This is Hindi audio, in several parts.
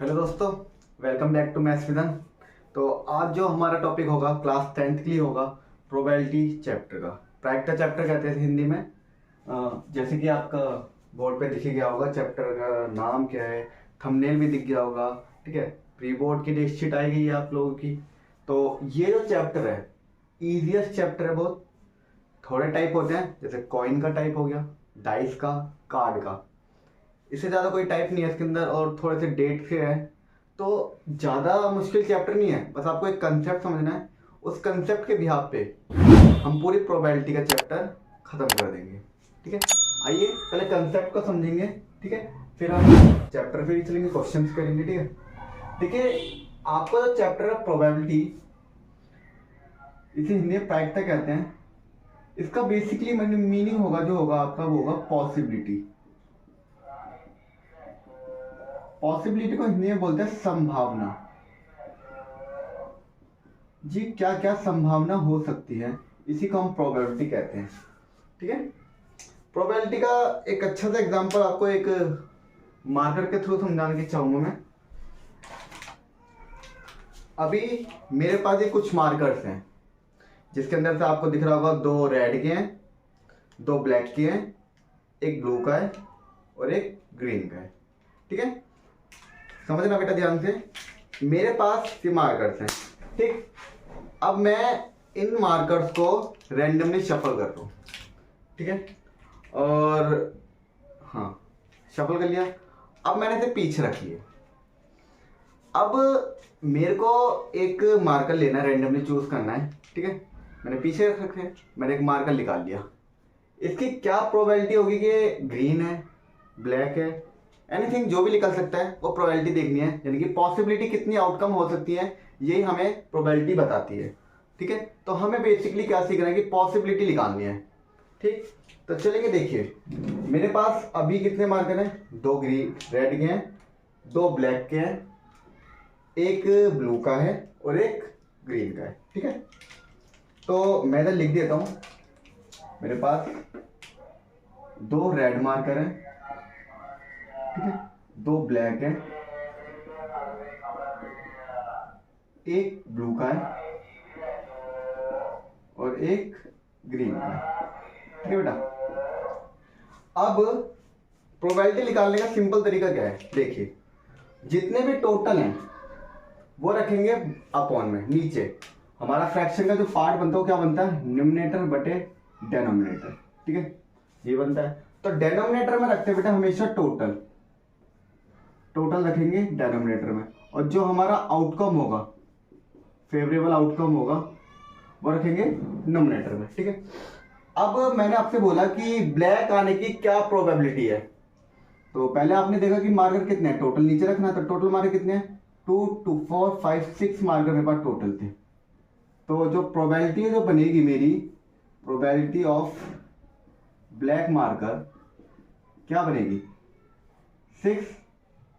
हेलो दोस्तों, वेलकम बैक टू मैथ्स विदन। तो आज जो हमारा टॉपिक होगा क्लास 10th के लिए होगा प्रोबेबिलिटी चैप्टर का। प्रायिकता चैप्टर कहते हैं हिंदी में। जैसे कि आपका बोर्ड पे दिख गया होगा, चैप्टर का नाम क्या है, थंबनेल भी दिख गया होगा। ठीक है, प्री बोर्ड की डेट शीट आई गई है आप लोगों की। तो ये जो चैप्टर है ईजिएस्ट चैप्टर है बहुत। थोड़े टाइप होते हैं, जैसे कॉइन का टाइप हो गया, डाइस का, कार्ड का। इससे ज़्यादा कोई टाइप नहीं है इसके अंदर, और थोड़े से डेट से है। तो ज़्यादा मुश्किल चैप्टर नहीं है, बस आपको एक कंसेप्ट समझना है। उस कंसेप्ट के बिहाफ पे हम पूरी प्रोबेबिलिटी का चैप्टर खत्म कर देंगे। ठीक है, आइए पहले कंसेप्ट को समझेंगे। ठीक है, फिर हम चैप्टर पे भी चलेंगे, क्वेश्चंस करेंगे। ठीक है, देखिए आपका जो चैप्टर है प्रोबेबिलिटी, इसे हिंदी में प्रायिकता कहते हैं। इसका बेसिकली मीनिंग होगा जो होगा आपका, वो होगा पॉसिबिलिटी। पॉसिबिलिटी को हिंदी में बोलते हैं संभावना। जी क्या क्या संभावना हो सकती है, इसी को हम प्रोबेबिलिटी कहते हैं। ठीक है, प्रोबेबिलिटी का एक अच्छा सा एग्जांपल आपको एक मार्कर के थ्रू समझाने की चाहूंगा मैं। अभी मेरे पास ये कुछ मार्कर्स हैं, जिसके अंदर से आपको दिख रहा होगा दो रेड के हैं, दो ब्लैक के हैं, एक ब्लू का है और एक ग्रीन का है। ठीक है, समझना बेटा ध्यान से। मेरे पास ये मार्कर्स हैं। ठीक, अब मैं इन मार्कर्स को रैंडमली शफल कर दूं। ठीक है, और हाँ शफल कर लिया। अब मैंने इसे पीछे रखी है। अब मेरे को एक मार्कर लेना है, रैंडमली चूज करना है। ठीक है, मैंने पीछे रख रखे, मैंने एक मार्कर निकाल लिया। इसकी क्या प्रोबेबिलिटी होगी कि ग्रीन है, ब्लैक है, एनीथिंग जो भी निकल सकता है, वो प्रोबेबिलिटी देखनी है। यानी कि पॉसिबिलिटी कितनी आउटकम हो सकती है, यही हमें प्रोबेबिलिटी बताती है। ठीक है, तो हमें बेसिकली क्या सीखना है कि पॉसिबिलिटी निकालनी है। ठीक, तो चलेंगे। देखिए मेरे पास अभी कितने मार्कर हैं, दो ग्रीन रेड के हैं, दो ब्लैक के हैं, एक ब्लू का है और एक ग्रीन का है। ठीक है, तो मैं इधर लिख देता हूं। मेरे पास दो रेड मार्कर हैं, ठीक है, दो ब्लैक है, एक ब्लू का है और एक ग्रीन का है। ठीक है बेटा, अब प्रोबेबिलिटी निकालने का सिंपल तरीका क्या है, देखिए जितने भी टोटल हैं वो रखेंगे अपॉन में नीचे। हमारा फ्रैक्शन का जो पार्ट बनता है वो क्या बनता है, न्यूमरेटर बटे डेनोमिनेटर। ठीक है, ये बनता है। तो डेनोमिनेटर में रखते हैं बेटा हमेशा टोटल, टोटल रखेंगे डेनोमिनेटर में, और जो हमारा आउटकम होगा, फेवरेबल आउटकम होगा, वो रखेंगे नोमिनेटर में। ठीक है, अब मैंने आपसे बोला कि ब्लैक आने की क्या प्रोबेबिलिटी है। तो पहले आपने देखा कि मार्कर कितने हैं, टोटल नीचे रखना है। तो टोटल मार्कर कितने हैं, 2 2 4 5 6 मार्कर मेरे पास टोटल थे। तो जो प्रोबेबिलिटी जो बनेगी मेरी, प्रोबेबिलिटी ऑफ ब्लैक मार्कर क्या बनेगी, 6।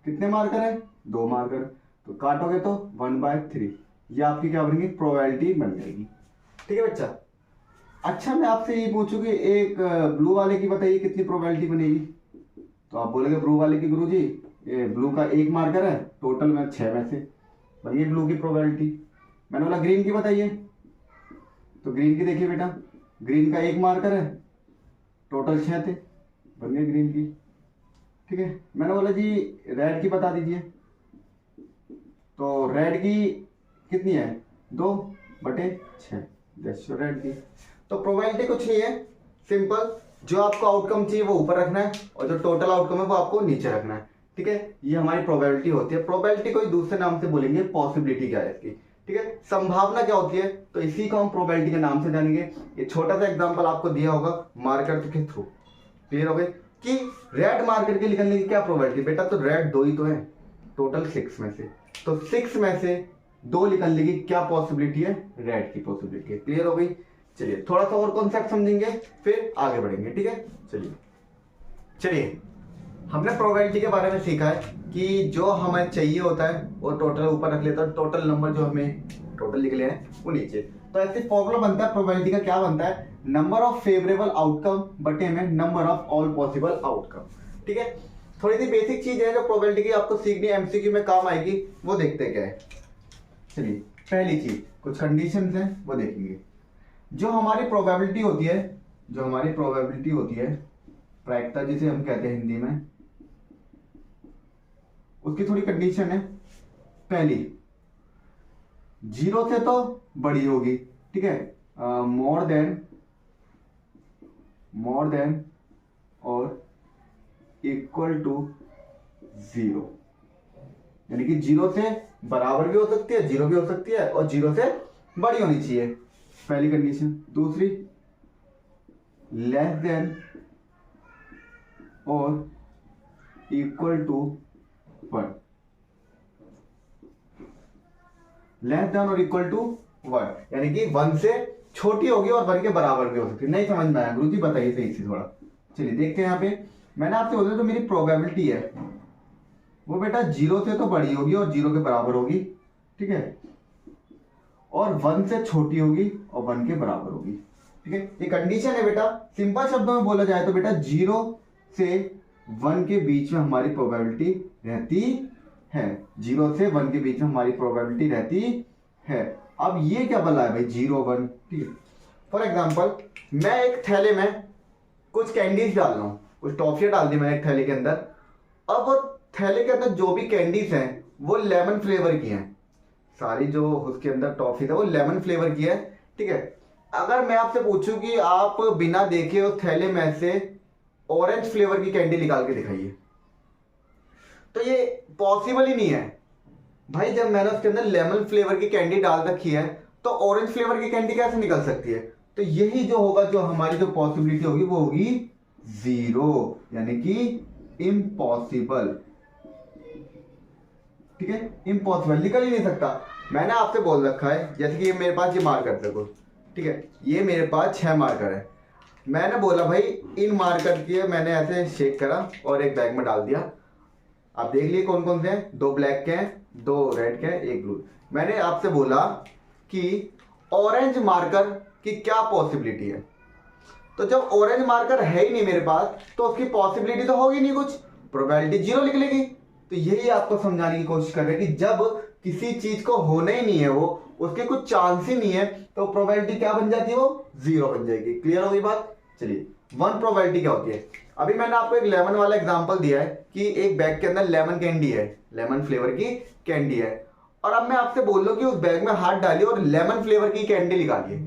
कितने मार्कर है, दो मार्कर, तो काटोगे तो 1/3। ये आपकी क्या बनेगी, प्रोबेबिलिटी बन जाएगी। ठीक है बच्चा। अच्छा मैं आपसे ये पूछूं कि एक ब्लू वाले की बताइए कितनी प्रोबेबिलिटी बनेगी। तो आप बोलेंगे ब्लू वाले की गुरुजी ये ब्लू का एक मार्कर है, टोटल में 6 में से बन गई ब्लू की प्रोबेबिलिटी। मैंने बोला ग्रीन की बताइए, तो ग्रीन की देखिए बेटा, ग्रीन का एक मार्कर है, टोटल 6 थे, बन गई ग्रीन की। ठीक है, मैंने बोला जी रेड की बता दीजिए, तो रेड की कितनी है, 2/6, रेड की। तो प्रोबेबिलिटी कुछ नहीं है, सिंपल, जो आपको आउटकम चाहिए वो ऊपर रखना है और जो टोटल आउटकम है वो आपको नीचे रखना है। ठीक है, ये हमारी प्रोबेबिलिटी होती है। प्रोबेबिलिटी को दूसरे नाम से बोलेंगे पॉसिबिलिटी क्या है इसकी। ठीक है, संभावना क्या होती है, तो इसी को हम प्रोबेबिलिटी के नाम से जानेंगे। ये छोटा सा एग्जांपल आपको दिया होगा मार्कर के थ्रू, क्लियर हो गए कि रेड मार्कर के निकलने की क्या प्रोबेबिलिटी। बेटा तो रेड दो ही तो है, टोटल 6 में से, तो 6 में से 2 निकलने की क्या पॉसिबिलिटी है, रेड की पॉसिबिलिटी है। क्लियर हो गई। चलिए थोड़ा सा और कॉन्सेप्ट समझेंगे फिर आगे बढ़ेंगे। ठीक है, चलिए हमने प्रोबेबिलिटी के बारे में सीखा है कि जो हमें चाहिए होता है वो टोटल ऊपर रख लेता है, टोटल नंबर जो हमें टोटल निकले हैं वो नीचे। तो ऐसे फॉर्मूला बनता है प्रोबेबिलिटी का, क्या बनता है, नंबर ऑफ फेवरेबल आउटकम बटे में number of all possible outcome. ठीक है, थोड़ी सी बेसिक चीज है जो प्रोबेबिलिटी की आपको सीखनी एमसीक्यू में काम आएगी, वो देखते क्या है। चलिए पहली चीज कुछ कंडीशंस हैं वो देखेंगे। जो हमारी प्रोबेबिलिटी होती है, जो हमारी प्रोबेबिलिटी होती है, प्रायिकता जिसे हम कहते हैं हिंदी में, उसकी थोड़ी कंडीशन है। पहली, 0 से तो बड़ी होगी, ठीक है, मोर देन और इक्वल टू 0, यानी कि 0 से बराबर भी हो सकती है, 0 भी हो सकती है, और 0 से बड़ी होनी चाहिए, पहली कंडीशन। दूसरी, लेस देन और इक्वल टू 1, लेस देन और इक्वल टू 1, यानी कि 1 से छोटी होगी और 1 के बराबर भी हो सकती है। नहीं समझ में आया गुरु जी, बताइए सही से थोड़ा। चलिए देखते हैं यहाँ पे, मैंने आपसे बोला जो मेरी प्रोबेबिलिटी है वो बेटा 0 से तो बड़ी होगी और 0 के बराबर होगी, ठीक है, और 1 से छोटी होगी और 1 के बराबर होगी, ठीक है। ये कंडीशन है बेटा। सिंपल शब्दों में बोला जाए तो बेटा 0 से 1 के बीच में हमारी प्रोबेबिलिटी रहती है, 0 से 1 के बीच में हमारी प्रोबेबिलिटी रहती है। अब ये क्या बोला है भाई, 0 1, ठीक है। फॉर एग्जाम्पल मैं एक थैले में कुछ कैंडीज डाल रहा हूँ, कुछ टॉफियां डाल दी मैंने एक थैले के अंदर। अब वो थैले के अंदर जो भी कैंडीज हैं वो लेमन फ्लेवर की हैं, सारी जो उसके अंदर टॉफी है वो लेमन फ्लेवर की है, ठीक है। अगर मैं आपसे पूछूं कि आप बिना देखे उस थैले में से ऑरेंज फ्लेवर की कैंडी निकाल के दिखाइए, तो ये पॉसिबल ही नहीं है भाई। जब मैंने उसके अंदर लेमन फ्लेवर की कैंडी डाल रखी है तो ऑरेंज फ्लेवर की कैंडी कैसे निकल सकती है? तो यही जो होगा, जो हमारी जो पॉसिबिलिटी होगी वो होगी 0, यानी कि इम्पॉसिबल, ठीक है, इम्पॉसिबल, निकल ही नहीं सकता। मैंने आपसे बोल रखा है, जैसे कि ये मेरे पास ये मार्कर देखो, ठीक है, ये मेरे पास 6 मार्कर है। मैंने बोला भाई इन मार्कर की मैंने ऐसे शेक करा और एक बैग में डाल दिया। आप देख लिए कौन कौन से हैं, 2 ब्लैक के हैं, 2 रेड के हैं, 1 ब्लू। मैंने आपसे बोला कि ऑरेंज मार्कर की क्या पॉसिबिलिटी है, तो जब ऑरेंज मार्कर है ही नहीं मेरे पास तो उसकी पॉसिबिलिटी तो होगी नहीं कुछ, प्रोबेबिलिटी 0 निकलेगी। तो यही आपको समझाने की कोशिश कर रहे हैं कि जब किसी चीज को होना ही नहीं है, वो उसके कुछ चांस ही नहीं है, तो प्रोबेबिलिटी क्या बन जाती है, वो 0 बन जाएगी। क्लियर होगी बात? चलिए 1 प्रोबेबिलिटी क्या होती है। अभी मैंने आपको एक लेमन वाला एग्जांपल दिया है कि एक बैग के अंदर लेमन कैंडी है, लेमन फ्लेवर की कैंडी है, और अब मैं आपसे बोल रहा हूं कि उस बैग में हाथ डालिए और लेमन फ्लेवर की कैंडी निकालिए,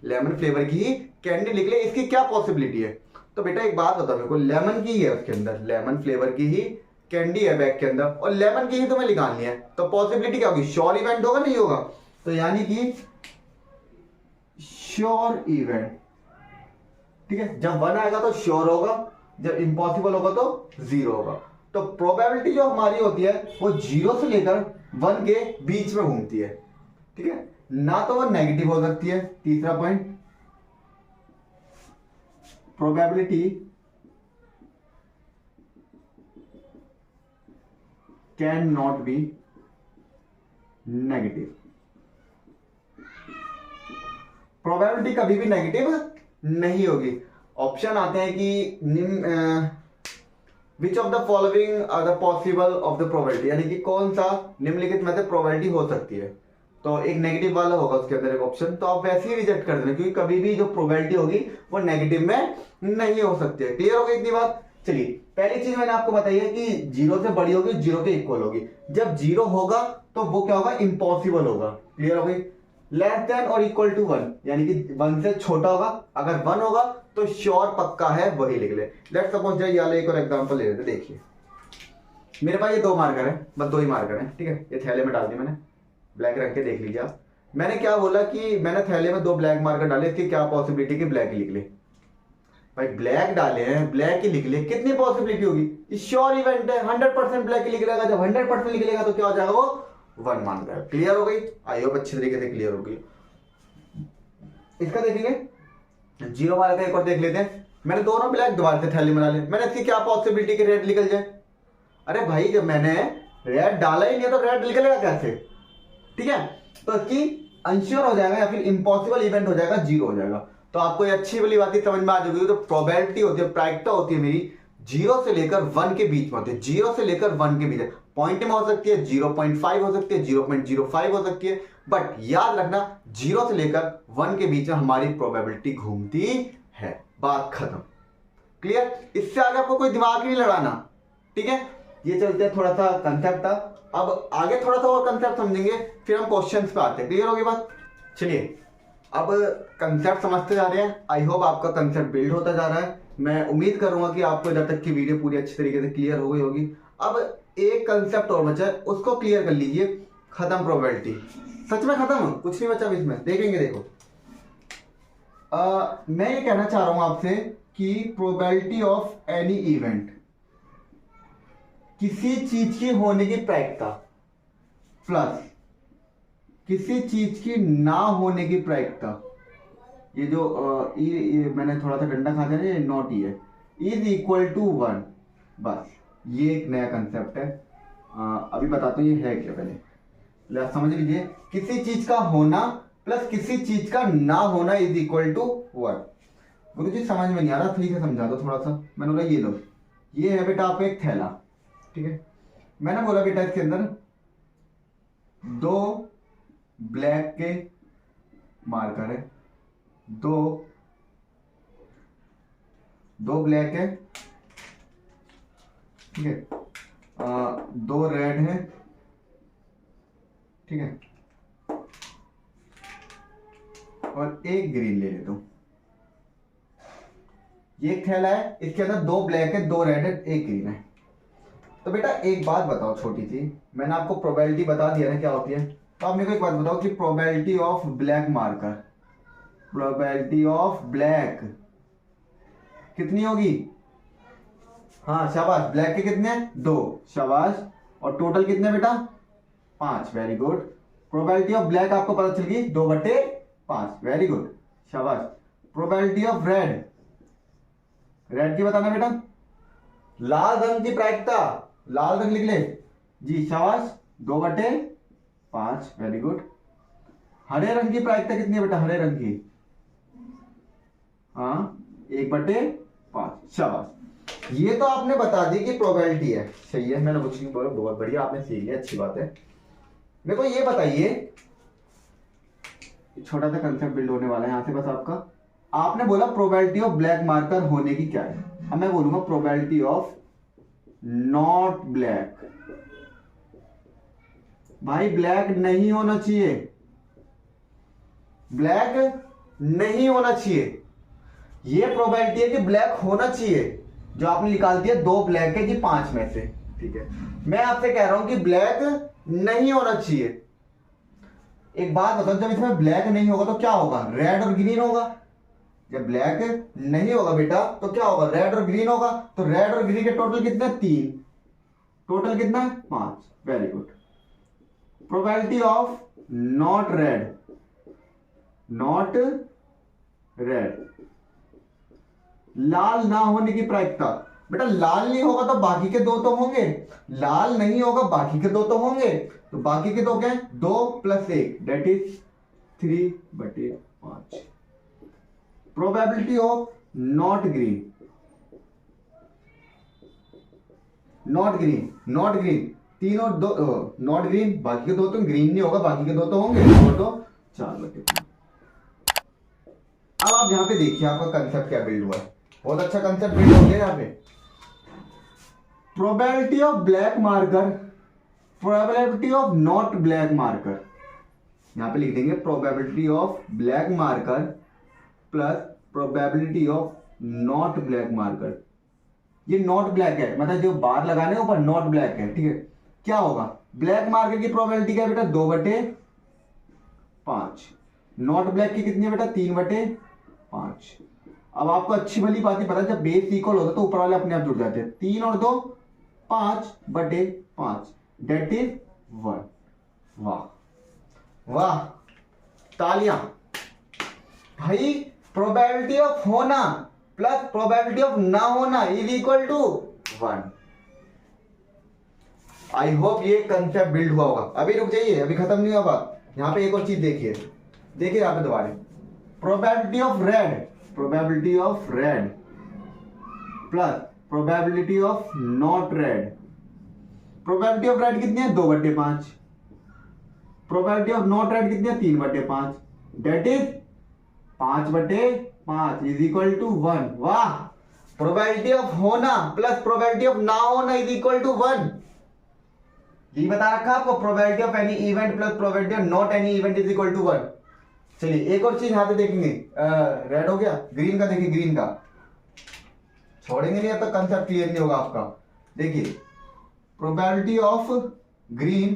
लेमन फ्लेवर की ही कैंडी निकले, इसकी क्या पॉसिबिलिटी है? तो बेटा एक बात बताओ मेरे को, लेमन की है उसके अंदर, लेमन फ्लेवर की ही कैंडी है बैग के अंदर और लेमन की ही तुम्हें निकालनी है, तो पॉसिबिलिटी क्या होगी? श्योर इवेंट होगा, नहीं होगा? तो यानी कि श्योर इवेंट, ठीक है। जब 1 आएगा तो श्योर होगा, जब इम्पॉसिबल होगा तो 0 होगा। तो प्रोबेबिलिटी जो हमारी होती है वो 0 से लेकर 1 के बीच में घूमती है, ठीक है, ना तो वो नेगेटिव हो सकती है। तीसरा point, probability can not be negative, probability कभी भी नेगेटिव नहीं होगी। ऑप्शन आते हैं कि which of the following are the possible of the probability, यानी कि कौन सा निम्नलिखित में से प्रोबेबिलिटी हो सकती है, तो एक नेगेटिव वाला होगा उसके अंदर एक ऑप्शन, तो आप वैसे ही रिजेक्ट कर देना, क्योंकि कभी भी जो प्रोबेबिलिटी होगी वो नेगेटिव में नहीं हो सकती है। क्लियर हो गई इतनी बात? चलिए पहली चीज मैंने आपको बताई है कि 0 से बड़ी होगी, 0 के इक्वल होगी। जब 0 होगा तो वो क्या होगा? इम्पॉसिबल होगा। क्लियर हो गई? लेस देन और इक्वल टू 1, यानी कि 1 से छोटा होगा। अगर 1 होगा तो श्योर पक्का है, वही लिख ले। लेट्स सपोज जाए यार एक और एग्जांपल ले लेते। देखिए मेरे पास ये 2 मार्कर है, बस 2 ही मार्कर है, ठीक है, ये थैले में डाल दिए मैंने, ब्लैक रख के देख लीजिए आप। मैंने क्या बोला कि मैंने थैले में 2 ब्लैक मार्कर डाले, इसकी क्या पॉसिबिलिटी कि ब्लैक ही लिख ले। भाई ब्लैक डाले हैं, ब्लैक ही लिख ले, कितनी पॉसिबिलिटी होगी? श्योर इवेंट है, 100% ब्लैक ही लिख लेगा। जब 100% लिख लेगा तो क्या हो जाएगा? वो 1 मान रहा है। क्लियर हो गई? आई होप अच्छी तरीके से क्लियर हो गई। इसका देखेंगे 0 वाले का एक और देख लेते हैं। मैंने दोनों ब्लैक दोबारा से थैली में डाले, मैंने इसकी क्या पॉसिबिलिटी कि रेड निकल जाए? अरे भाई जब मैंने रेड डाला ही नहीं तो रेड निकलेगा कैसे? ठीक है, तो इसकी अनश्योर हो जाएगा या फिर इम्पॉसिबल इवेंट हो जाएगा, 0 हो जाएगा। तो आपको ये अच्छी वाली बात समझ में आ जाएगी। तो प्रोबेबिलिटी होती है, प्रायिकता होती है मेरी 0 से लेकर 1 के बीच में होती है, 0 से लेकर 1 के बीच, पॉइंट में हो सकती है, 0.5 हो सकती है, 0.05 हो सकती है, बट याद रखना 0 से लेकर 1 के बीच में हमारी प्रोबेबिलिटी घूमती है। बात खत्म। क्लियर? इससे आगे आपको कोई दिमाग नहीं लड़ाना, ठीक है? ये चलते हैं, थोड़ा सा कंसेप्ट था, अब आगे थोड़ा सा और कंसेप्ट समझेंगे, फिर हम क्वेश्चंस पे आते हैं। क्लियर होगी बात? चलिए अब कंसेप्ट समझते जा रहे हैं। आई होप आपका कंसेप्ट बिल्ड होता जा रहा है। मैं उम्मीद करूंगा कि आपको इधर तक की वीडियो पूरी अच्छी तरीके से क्लियर हो गई होगी। अब एक कंसेप्ट और बचा है, उसको क्लियर कर लीजिए। खत्म प्रोबेबिलिटी, सच में खत्म, कुछ नहीं बचा इसमें, देखेंगे। देखो मैं ये कहना चाह रहा हूं आपसे कि प्रोबेबिलिटी ऑफ एनी इवेंट, किसी चीज की होने की प्रायिकता प्लस किसी चीज की ना होने की प्रायिकता, ये जो ये मैंने थोड़ा सा डंडा खा दिया, ये नॉट ही है, इज इक्वल टू 1। बस ये एक नया कंसेप्ट है। अभी बताता हूँ ये है क्या, पहले समझ लीजिए। किसी चीज का होना प्लस किसी चीज का ना होना इज इक्वल टू 1। गुरु जी समझ में नहीं आ रहा, ठीक है समझा दो थोड़ा सा। मैंने बोला ये लो, ये है बेटा आपका एक थैला, ठीक है? मैंने बोला बेटा इसके अंदर 2 ब्लैक के मार्कर है, दो ब्लैक है, ठीक है, 2 रेड है, ठीक है, और एक ग्रीन ले लेता हूं। ये एक थैला है, इसके अंदर 2 ब्लैक है, 2 रेड है, एक ग्रीन है। तो बेटा एक बात बताओ छोटी सी, मैंने आपको प्रोबेबिलिटी बता दिया ना क्या होती है, तो आप मेरे को एक बात बताओ कि probability of black marker, probability of black कितनी होगी? हाँ शाबाश, ब्लैक के कितने? 2, शाबाश। और टोटल कितने बेटा? 5, very good. Probability of black आपको पता चल गई 2/5, वेरी गुड, शाबाश। प्रोबेबिलिटी ऑफ रेड, रेड की बताना बेटा। लाल रंग की प्रायिकता, लाल रंग लिख ले जी, शाबाश, 2/5, वेरी गुड। हरे रंग की प्रायिकता कितनी है बेटा? हरे रंग की, हाँ 1/5, शाबाश। ये तो आपने बता दी कि प्रोबेबिलिटी है, सही है, मैंने कुछ नहीं बोला, बहुत बढ़िया, आपने सीख लिया, अच्छी बात है। मेरे को ये बताइए, छोटा सा कंसेप्ट बिल्ड होने वाला है यहां से बस आपका। आपने बोला प्रोबेबिलिटी ऑफ ब्लैक मार्कर होने की क्या है, अब मैं बोलूंगा प्रोबेबिलिटी ऑफ नॉट ब्लैक। भाई ब्लैक नहीं होना चाहिए, ब्लैक नहीं होना चाहिए। ये प्रोबेबिलिटी है कि ब्लैक होना चाहिए, जो आपने निकाल दिया 2 ब्लैक है जी 5 में से, ठीक है? मैं आपसे कह रहा हूं कि ब्लैक नहीं होना चाहिए। एक बात बताओ, जब इसमें ब्लैक नहीं होगा तो क्या होगा? रेड और ग्रीन होगा। जब ब्लैक नहीं होगा बेटा तो क्या होगा? रेड और ग्रीन होगा। तो रेड और ग्रीन के टोटल कितने? 3, टोटल कितना? 5, very good. Probability of not red, not red, लाल ना होने की प्रायिकता। बेटा लाल नहीं होगा तो बाकी के 2 तो होंगे, लाल नहीं होगा बाकी के 2 तो होंगे, तो बाकी के 2 क्या है? 2 + 1 that is 3/5। Probability of not green, not green, not green, 3 और 2 नॉट ग्रीन, बाकी के 2 तो ग्रीन नहीं होगा, बाकी के 2 तो होंगे, 2 तो 4/5। अब आप यहां पे देखिए आपका कंसेप्ट क्या बिल्ड हुआ है, बहुत अच्छा कंसेप्ट बिल्ड हो गया यहाँ पे। Probability of black marker, probability of not black marker, यहां पे लिख देंगे probability of black marker plus probability of not black marker. ये नॉट ब्लैक है, मतलब जो बार लगाने ऊपर नॉट ब्लैक है, ठीक है? क्या होगा? ब्लैक मार्कर की प्रोबेबिलिटी क्या है बेटा? 2/5। नॉट ब्लैक की कितनी है बेटा? 3/5। अब आपको अच्छी भली बात ही पता है, जब बेस इक्वल होता है तो ऊपर वाले अपने आप जुड़ जाते हैं। 3 और 2 5/5, दैट इज 1। वाह वाह, तालियां भाई। प्रोबेबिलिटी ऑफ होना प्लस प्रोबेबिलिटी ऑफ ना होना is equal to 1। I hope ये कंसेप्ट बिल्ड हुआ होगा। अभी रुक जाइए, अभी खत्म नहीं हुआ बात। यहां पे एक और चीज देखिए, देखिए यहां पे दोबारा probability of red, probability of red plus probability of not red, probability of red कितनी है 2/5, प्रोबेबिलिटी ऑफ नॉट रेड कितनी है 3/5, that is 5/5 is equal to 1। वाह, प्रोबेबिलिटी ऑफ होना प्लस प्रोबेबिलिटी ऑफ ना होना इज इक्वल टू 1। यही बता रखा आपको, probability of any event plus probability of not any event is equal to 1। चलिए एक और चीज यहां पे देखेंगे, रेड हो गया, ग्रीन का देखिए, ग्रीन का छोड़ेंगे नहीं, अब तक कंसेप्ट क्लियर नहीं होगा आपका। देखिए probability of green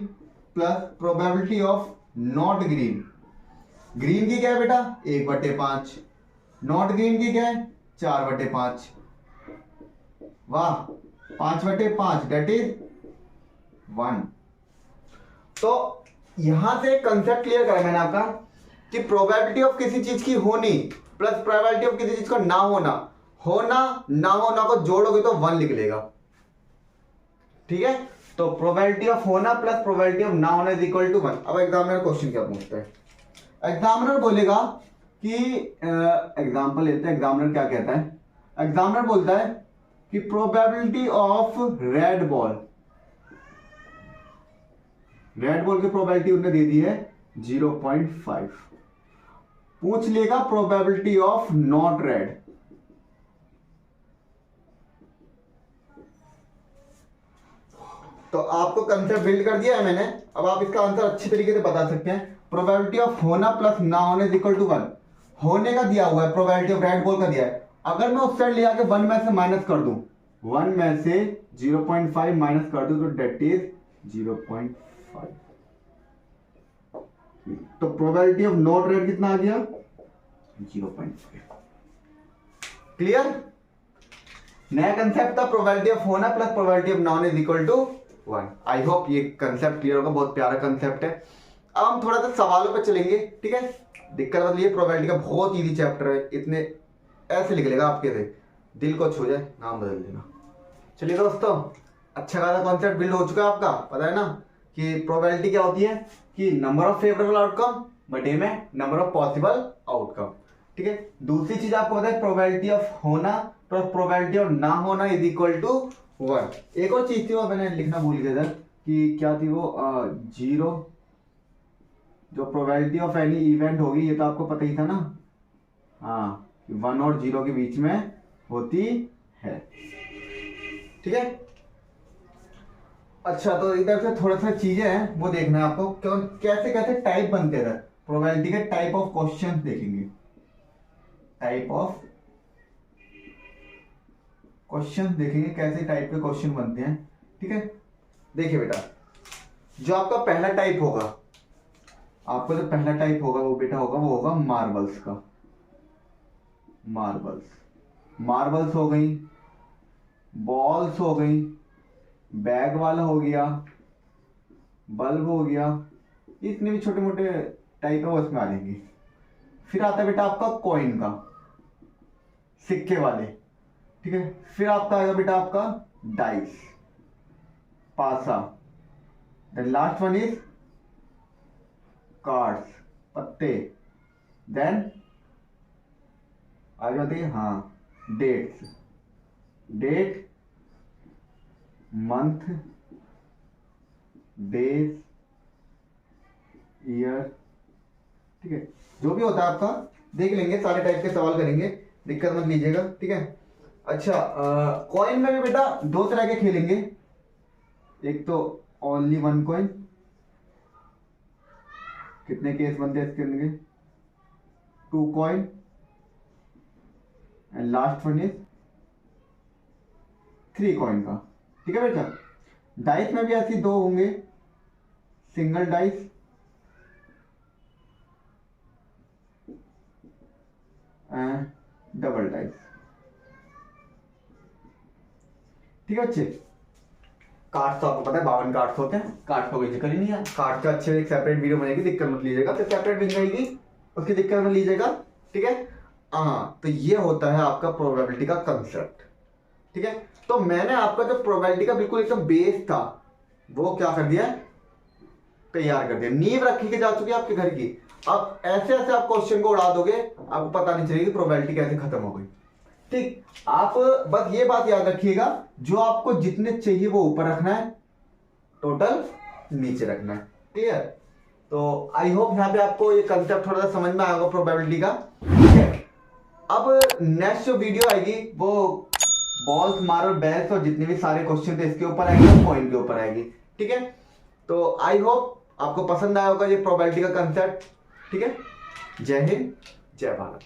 plus probability of not green, green की क्या है बेटा 1/5, नॉट ग्रीन की क्या है 4/5। वाह, 5/5 डेट इज 1। तो यहां से कंसेप्ट क्लियर करा मैंने आपका कि प्रोबेबिलिटी ऑफ किसी चीज की होनी प्लस प्रोबेबिलिटी ऑफ किसी चीज को ना होना, होना ना होना को जोड़ोगे तो 1 लिख लेगा। ठीक है, तो प्रोबेबिलिटी ऑफ होना प्लस प्रोबेबिलिटी ऑफ ना होना इज इक्वल टू 1। अब एग्जामिनर क्वेश्चन क्या पूछता है, एग्जामिनर बोलेगा कि एग्जांपल लेते हैं, एग्जामिनर क्या कहता है, एग्जामिनर बोलता है कि probability of red ball, red ball की प्रोबेबिलिटी उन्होंने दे दी है 0.5। पूछ लेगा प्रोबेबिलिटी ऑफ नॉट रेड, तो आपको कंसेप्ट बिल्ड कर दिया है मैंने। अब आप इसका आंसर अच्छी तरीके से बता सकते हैं। प्रोबेबिलिटी ऑफ होना प्लस ना होना इज इक्वल टू 1। होने का दिया हुआ है, प्रोबेबिलिटी ऑफ रेड बॉल का दिया है। अगर मैं उस साइड ले आके 1 में से माइनस कर दूं, 1 में से 0.5 माइनस कर दूं तो डेट इज 0.5। तो प्रोबेबिलिटी ऑफ नॉट रेड कितना आ गया 0.5। क्लियर, नया कंसेप्ट था प्रोबेबिलिटी ऑफ होना plus probability of non is equal to 1। I hope ये कंसेप्ट क्लियर होगा, बहुत प्यारा कंसेप्ट है। अब हम थोड़ा सा सवालों पे चलेंगे, ठीक है। दिक्कत मतलब ये प्रोबेबिलिटी का बहुत इजी चैप्टर है, इतने ऐसे लिख लेगा आपके से दिल को छू जाए, नाम बदल देना। चलिए दोस्तों, अच्छा खासा कॉन्सेप्ट बिल्ड हो चुका है आपका, पता है ना कि प्रोबेबिलिटी क्या होती है कि नंबर ऑफ फेवरेबल आउटकम बटे में नंबर ऑफ पॉसिबल आउटकम। ठीक है, दूसरी चीज आपको पता है प्रोबेबिलिटी ऑफ होना प्लस प्रोबेबिलिटी ऑफ ना होना इज इक्वल टू 1। एक और चीज थी वो मैंने लिखना भूल गया था कि क्या थी वो, जीरो, जो प्रोबेबिलिटी ऑफ एनी इवेंट होगी, ये तो आपको पता ही था ना, हाँ 1 और 0 के बीच में होती है। ठीक है, अच्छा तो इधर से थोड़ा सा चीजें हैं वो देखना है आपको, क्यों कैसे कैसे टाइप बनते हैं। प्रोबेबिलिटी के टाइप ऑफ क्वेश्चन देखेंगे, टाइप ऑफ क्वेश्चन देखेंगे, कैसे टाइप के क्वेश्चन बनते हैं। ठीक है, देखिए बेटा, जो आपका पहला टाइप होगा, आपका जो पहला टाइप होगा वो बेटा होगा, वो होगा मार्बल्स का। मार्बल्स हो गई, बॉल्स हो गई, बैग वाला हो गया, बल्ब हो गया, इतने भी छोटे मोटे टाइप है वो इसमें आ जाएंगे। फिर आता है बेटा आपका कॉइन का, सिक्के वाले। ठीक है, फिर आपका आएगा बेटा आपका डाइस, पासा। Then last one is cards, पत्ते। देन आ जाते हैं हाँ dates, date, month, days, year. ठीक है, जो भी होता है आपका देख लेंगे, सारे टाइप के सवाल करेंगे, दिक्कत मत लीजिएगा। ठीक है, अच्छा कॉइन में भी बेटा दो तरह के खेलेंगे, एक तो ओनली वन कॉइन, कितने केस बनते हैं इसके अंदर, 2 coin, and last one is 3 coin का। ठीक है बेटा, डाइस में भी ऐसी 2 होंगे, single dice and double dice. ठीक है बच्चे, कार्ड्स तो आपको पता है 52 कार्ड्स होते हैं, कार्ड का कोई जिक्र ही नहीं है। कार्ड का अच्छे एक सेपरेट वीडियो बनेगी, दिक्कत मत लीजिएगा, तो सेपरेट बन जाएगी, उसकी दिक्कत मत लीजिएगा। ठीक है, हाँ तो ये होता है आपका प्रोबेबिलिटी का कंसेप्ट। ठीक है, तो मैंने आपका जो प्रोबेबिलिटी का बिल्कुल एकदम बेस था वो क्या कर दिया, तैयार कर दिया, नींव रखी के जा चुकी है आपके घर की। अब ऐसे ऐसे आप क्वेश्चन को उड़ा दोगे, आपको पता नहीं चलेगी प्रोबेबिलिटी कैसे खत्म हो गई। ठीक, आप बस ये बात याद रखिएगा, जो आपको जितने चाहिए वो ऊपर रखना है, टोटल नीचे रखना है। क्लियर? तो आई होप यहाँ पे आपको ये कंसेप्ट थोड़ा सा समझ में आएगा प्रोबेबिलिटी का। ठीक है, अब नेक्स्ट जो वीडियो आएगी वो बॉल्स, मार्बल, बेल्स और जितने भी सारे क्वेश्चन थे इसके ऊपर आएगी और पॉइंट के ऊपर आएगी। ठीक है, तो आई होप आपको पसंद आया होगा ये प्रोबेबिलिटी का कंसेप्ट। ठीक है, जय हिंद, जय भारत।